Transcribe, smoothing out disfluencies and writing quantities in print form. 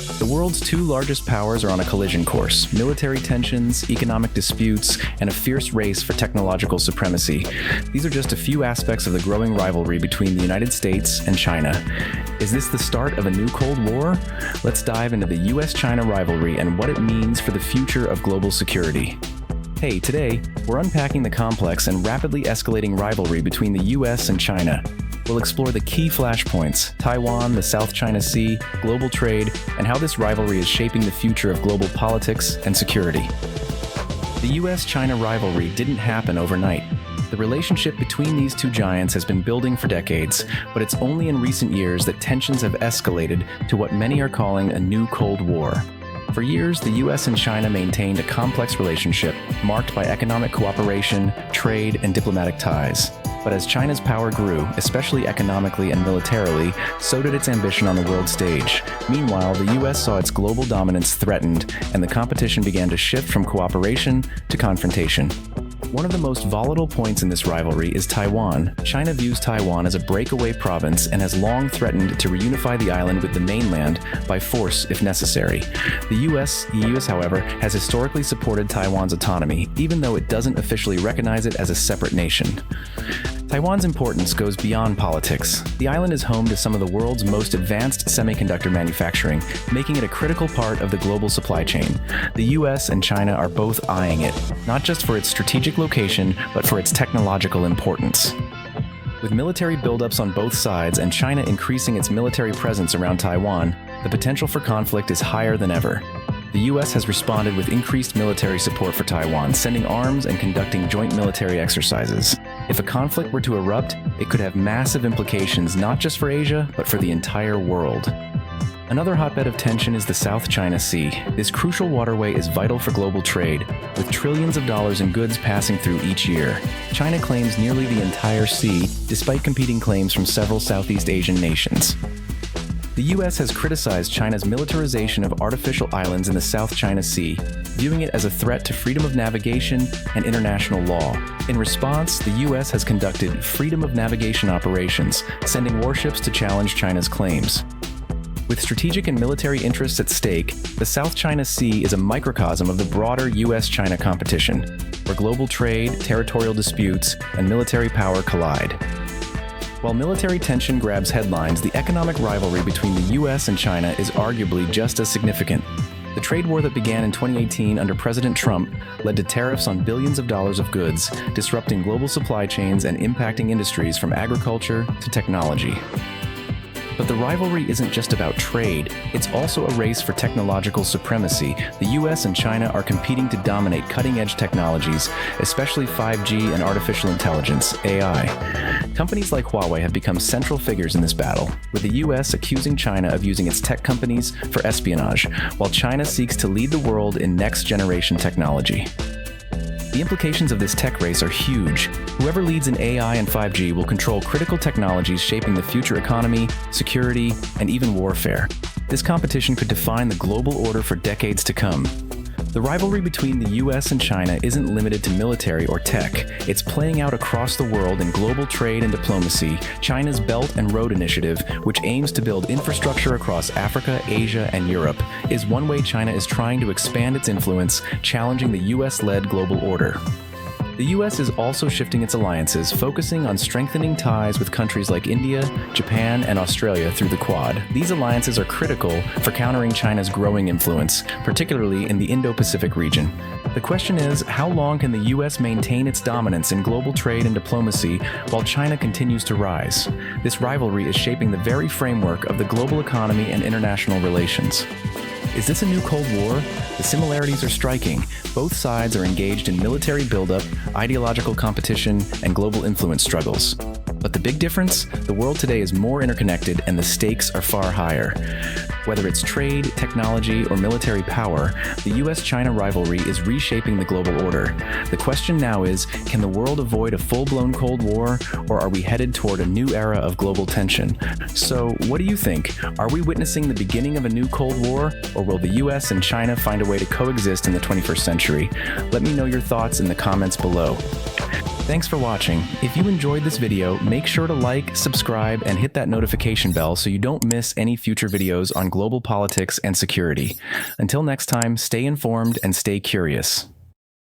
The world's two largest powers are on a collision course: military tensions, economic disputes, and a fierce race for technological supremacy. These are just a few aspects of the growing rivalry between the United States and China. Is this the start of a new Cold War? Let's dive into the U.S. China rivalry and what it means for the future of global security. Hey, today, we're unpacking the complex and rapidly escalating rivalry between the U.S. and China. We'll explore the key flashpoints: Taiwan, the South China Sea, global trade, and how this rivalry is shaping the future of global politics and security. The U.S.-China rivalry didn't happen overnight. The relationship between these two giants has been building for decades, but it's only in recent years that tensions have escalated to what many are calling a new Cold War. For years, the U.S. and China maintained a complex relationship marked by economic cooperation, trade, and diplomatic ties. But as China's power grew, especially economically and militarily, so did its ambition on the world stage. Meanwhile, the U.S. saw its global dominance threatened, and the competition began to shift from cooperation to confrontation. One of the most volatile points in this rivalry is Taiwan. China views Taiwan as a breakaway province and has long threatened to reunify the island with the mainland by force if necessary. The U.S., however, has historically supported Taiwan's autonomy, even though it doesn't officially recognize it as a separate nation. Taiwan's importance goes beyond politics. The island is home to some of the world's most advanced semiconductor manufacturing, making it a critical part of the global supply chain. The US and China are both eyeing it, not just for its strategic location, but for its technological importance. With military buildups on both sides and China increasing its military presence around Taiwan, the potential for conflict is higher than ever. The U.S. has responded with increased military support for Taiwan, sending arms and conducting joint military exercises. If a conflict were to erupt, it could have massive implications not just for Asia, but for the entire world. Another hotbed of tension is the South China Sea. This crucial waterway is vital for global trade, with trillions of dollars in goods passing through each year. China claims nearly the entire sea, despite competing claims from several Southeast Asian nations. The U.S. has criticized China's militarization of artificial islands in the South China Sea, viewing it as a threat to freedom of navigation and international law. In response, the U.S. has conducted freedom of navigation operations, sending warships to challenge China's claims. With strategic and military interests at stake, the South China Sea is a microcosm of the broader U.S.-China competition, where global trade, territorial disputes, and military power collide. While military tension grabs headlines, the economic rivalry between the U.S. and China is arguably just as significant. The trade war that began in 2018 under President Trump led to tariffs on billions of dollars of goods, disrupting global supply chains and impacting industries from agriculture to technology. But the rivalry isn't just about trade, it's also a race for technological supremacy. The US and China are competing to dominate cutting-edge technologies, especially 5G and artificial intelligence, AI. Companies like Huawei have become central figures in this battle, with the US accusing China of using its tech companies for espionage, while China seeks to lead the world in next-generation technology. The implications of this tech race are huge. Whoever leads in AI and 5G will control critical technologies shaping the future economy, security, and even warfare. This competition could define the global order for decades to come. The rivalry between the US and China isn't limited to military or tech. It's playing out across the world in global trade and diplomacy. China's Belt and Road Initiative, which aims to build infrastructure across Africa, Asia, and Europe, is one way China is trying to expand its influence, challenging the US-led global order. The U.S. is also shifting its alliances, focusing on strengthening ties with countries like India, Japan, and Australia through the Quad. These alliances are critical for countering China's growing influence, particularly in the Indo-Pacific region. The question is, how long can the U.S. maintain its dominance in global trade and diplomacy while China continues to rise? This rivalry is shaping the very framework of the global economy and international relations. Is this a new Cold War? The similarities are striking. Both sides are engaged in military buildup, ideological competition, and global influence struggles. But the big difference? The world today is more interconnected and the stakes are far higher. Whether it's trade, technology, or military power, the U.S.-China rivalry is reshaping the global order. The question now is, can the world avoid a full-blown Cold War, or are we headed toward a new era of global tension? So, what do you think? Are we witnessing the beginning of a new Cold War, or will the U.S. and China find a way to coexist in the 21st century? Let me know your thoughts in the comments below. Thanks for watching. If you enjoyed this video, make sure to like, subscribe, and hit that notification bell so you don't miss any future videos on global politics and security. Until next time, stay informed and stay curious.